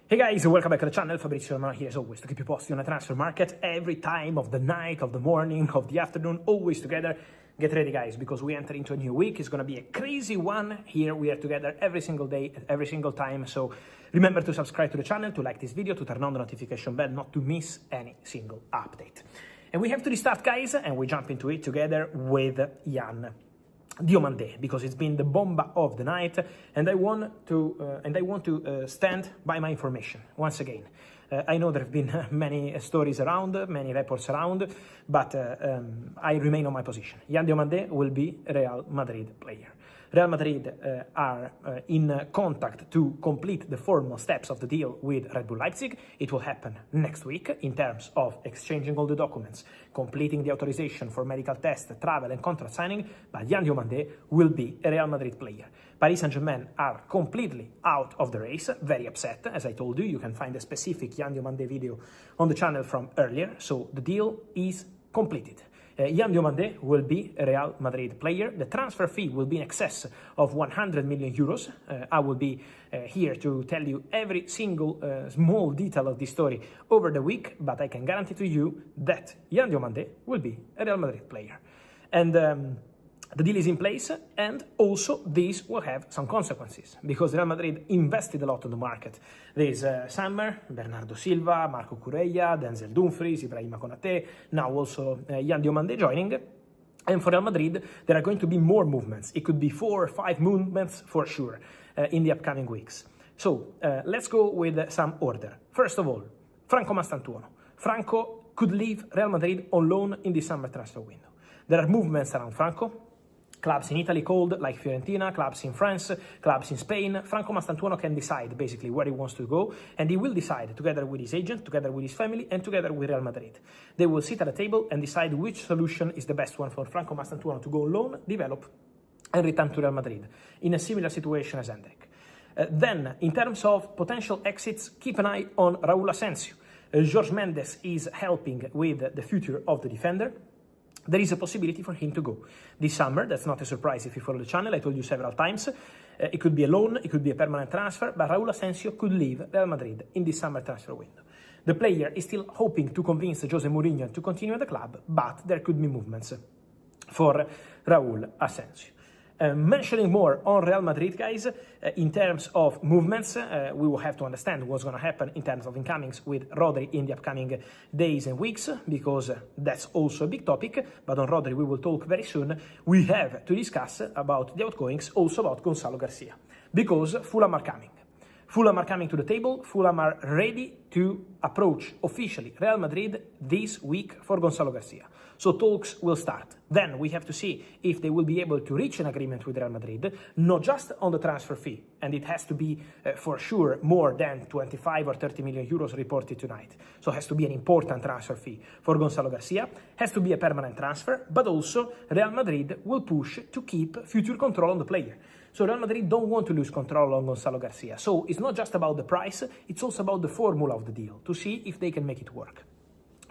Hey guys, welcome back to the channel. Fabrizio Romano here as always to keep you posted on the transfer market every time of the night, of the morning, of the afternoon, always together. Get ready guys, because we enter into a new week. It's going to be a crazy one. Here we are together every single day, every single time. So remember to subscribe to the channel, to like this video, to turn on the notification bell, not to miss any single update. And we have to restart guys, and we jump into it together with Yann Diomandé, because it's been the bomba of the night, and I want to stand by my information once again. I know there have been many stories around, many reports around, but I remain on my position. Yann Diomandé will be a Real Madrid player. Real Madrid are in contact to complete the formal steps of the deal with Red Bull Leipzig. It will happen next week in terms of exchanging all the documents, completing the authorization for medical tests, travel and contract signing, but Yann Diomandé will be a Real Madrid player. Paris Saint-Germain are completely out of the race, very upset, as I told you. You can find a specific Yann Diomandé video on the channel from earlier, so the deal is completed. Yann Diomandé will be a Real Madrid player. The transfer fee will be in excess of 100 million euros. I will be here to tell you every single small detail of this story over the week, but I can guarantee to you that Yann Diomandé will be a Real Madrid player. And the deal is in place, and also this will have some consequences, because Real Madrid invested a lot on the market this summer. Bernardo Silva, Marco Cureia, Denzel Dumfries, Ibrahima Konate, now also Yann Diomandé joining. And for Real Madrid, there are going to be more movements. It could be 4 or 5 movements for sure in the upcoming weeks. So let's go with some order. First of all, Franco Mastantuono. Franco could leave Real Madrid on loan in the summer transfer window. There are movements around Franco. Clubs in Italy called, like Fiorentina, clubs in France, clubs in Spain. Franco Mastantuono can decide basically where he wants to go, and he will decide together with his agent, together with his family, and together with Real Madrid. They will sit at a table and decide which solution is the best one for Franco Mastantuono to go on loan, develop, and return to Real Madrid, in a similar situation as Hendrik. Then, in terms of potential exits, keep an eye on Raúl Asensio. Jorge Mendes is helping with the future of the defender. There is a possibility for him to go this summer. That's not a surprise if you follow the channel. I told you several times. It could be a loan, it could be a permanent transfer, but Raúl Asensio could leave Real Madrid in this summer transfer window. The player is still hoping to convince Jose Mourinho to continue at the club, but there could be movements for Raúl Asensio. Mentioning more on Real Madrid, guys, in terms of movements, we will have to understand what's going to happen in terms of incomings with Rodri in the upcoming days and weeks, because that's also a big topic. But on Rodri, we will talk very soon. We have to discuss about the outgoings, also about Gonzalo Garcia, because Fulham are coming. Fulham are coming to the table. Fulham are ready to approach officially Real Madrid this week for Gonzalo Garcia. So talks will start. Then we have to see if they will be able to reach an agreement with Real Madrid, not just on the transfer fee, and it has to be for sure more than 25 or 30 million euros reported tonight. So it has to be an important transfer fee for Gonzalo Garcia, has to be a permanent transfer, but also Real Madrid will push to keep future control on the player. So Real Madrid don't want to lose control on Gonzalo Garcia. So it's not just about the price, it's also about the formula of the deal, to see if they can make it work.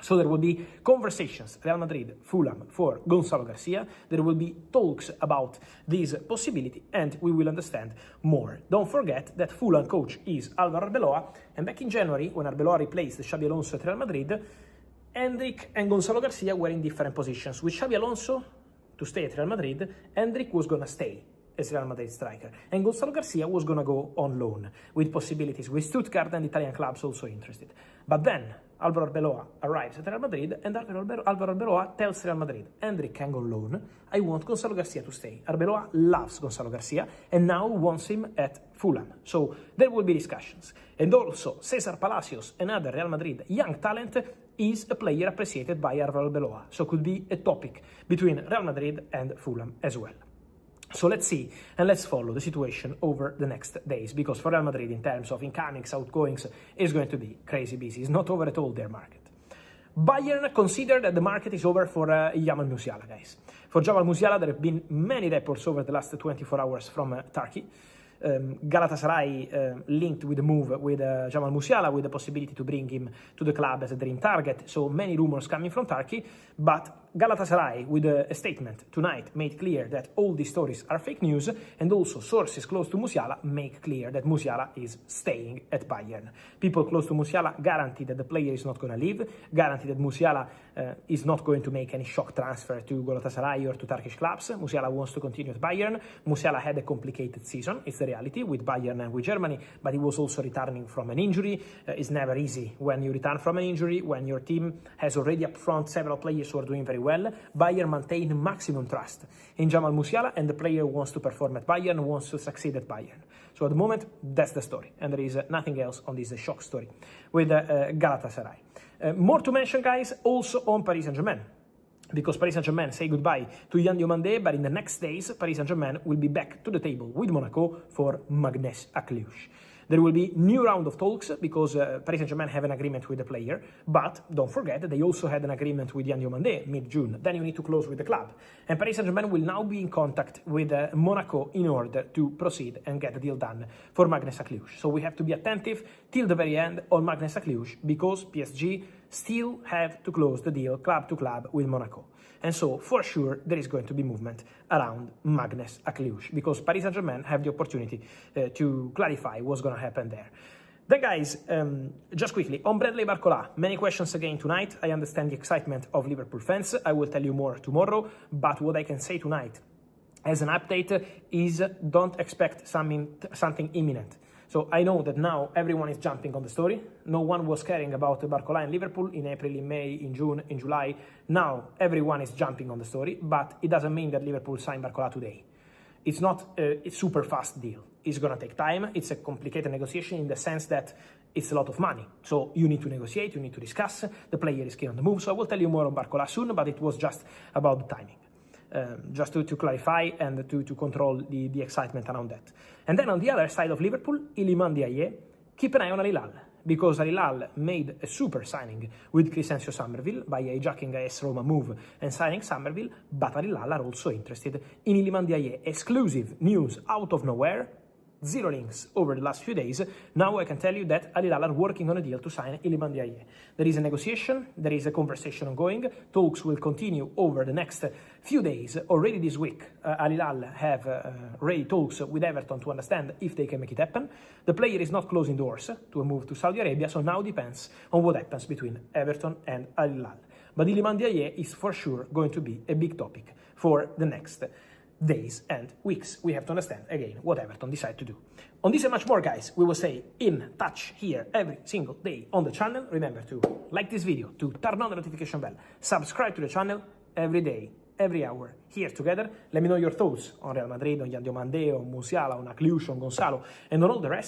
So there will be conversations, Real Madrid, Fulham, for Gonzalo Garcia. There will be talks about this possibility, and we will understand more. Don't forget that Fulham coach is Álvaro Arbeloa, and back in January, when Arbeloa replaced Xabi Alonso at Real Madrid, Hendrik and Gonzalo Garcia were in different positions. With Xabi Alonso to stay at Real Madrid, Hendrik was going to stay as Real Madrid striker, and Gonzalo Garcia was going to go on loan, with possibilities with Stuttgart and Italian clubs also interested. But then Álvaro Arbeloa arrives at Real Madrid, and Álvaro Arbeloa tells Real Madrid, Hendrik can go on loan, I want Gonzalo Garcia to stay. Arbeloa loves Gonzalo Garcia and now wants him at Fulham. So there will be discussions. And also Cesar Palacios, another Real Madrid young talent, is a player appreciated by Álvaro Arbeloa. So could be a topic between Real Madrid and Fulham as well. So let's see, and let's follow the situation over the next days, because for Real Madrid, in terms of incomings, outgoings, is going to be crazy busy. It's not over at all, their market. Bayern consider that the market is over for Jamal Musiala, guys. For Jamal Musiala, there have been many reports over the last 24 hours from Turkey. Galatasaray linked with the move with Jamal Musiala, with the possibility to bring him to the club as a dream target. So many rumors coming from Turkey, but Galatasaray, with a statement tonight, made clear that all these stories are fake news, and also sources close to Musiala make clear that Musiala is staying at Bayern. People close to Musiala guarantee that the player is not going to leave, guarantee that Musiala is not going to make any shock transfer to Galatasaray or to Turkish clubs. Musiala wants to continue at Bayern. Musiala had a complicated season, it's the reality, with Bayern and with Germany, but he was also returning from an injury. It's never easy when you return from an injury, when your team has already up front several players who are doing very well. Bayern maintain maximum trust in Jamal Musiala, and the player wants to perform at Bayern, wants to succeed at Bayern. So at the moment, that's the story, and there is nothing else on this shock story with Galatasaray. More to mention, guys, also on Paris Saint-Germain, because Paris Saint-Germain say goodbye to Yan Diomande, but in the next days, Paris Saint-Germain will be back to the table with Monaco for Magnus Akliush. There will be new round of talks because Paris Saint-Germain have an agreement with the player, but don't forget that they also had an agreement with Yan Diomande mid-June. Then you need to close with the club. And Paris Saint-Germain will now be in contact with Monaco in order to proceed and get the deal done for Magnus Akliush. So we have to be attentive till the very end on Magnus Akliush, because PSG still have to close the deal club to club with Monaco. And so, for sure, there is going to be movement around Magnus Akliush, because Paris Saint-Germain have the opportunity to clarify what's going to happen there. Then, guys, just quickly, on Bradley Barcola, many questions again tonight. I understand the excitement of Liverpool fans. I will tell you more tomorrow, but what I can say tonight as an update is don't expect something imminent. So I know that now everyone is jumping on the story. No one was caring about Barcola in Liverpool in April, in May, in June, in July. Now everyone is jumping on the story, but it doesn't mean that Liverpool signed Barcola today. It's not a super fast deal. It's going to take time. It's a complicated negotiation in the sense that it's a lot of money. So you need to negotiate, you need to discuss. The player is keen on the move. So I will tell you more on Barcola soon, but it was just about the timing. Just to clarify and to control the excitement around that. And then on the other side of Liverpool, Iliman Ndiaye, keep an eye on Al Hilal, because Al Hilal made a super signing with Crescencio Somerville by hijacking a AS Roma move and signing Somerville, but Al Hilal are also interested in Iliman Ndiaye. Exclusive news out of nowhere. Zero links over the last few days. Now I can tell you that Al Hilal are working on a deal to sign Iliman Ndiaye. There is a negotiation, there is a conversation ongoing. Talks will continue over the next few days. Already this week, Al Hilal have already talks with Everton to understand if they can make it happen. The player is not closing doors to a move to Saudi Arabia, so now depends on what happens between Everton and Al Hilal. But Iliman Ndiaye is for sure going to be a big topic for the next days and weeks. We have to understand again what Everton decide to do. On this and much more, guys, we will stay in touch here every single day on the channel. Remember to like this video, to turn on the notification bell, subscribe to the channel every day, every hour, here together. Let me know your thoughts on Real Madrid, on Yan Diomande, on Musiala, on Akliush, on Gonzalo, and on all the rest.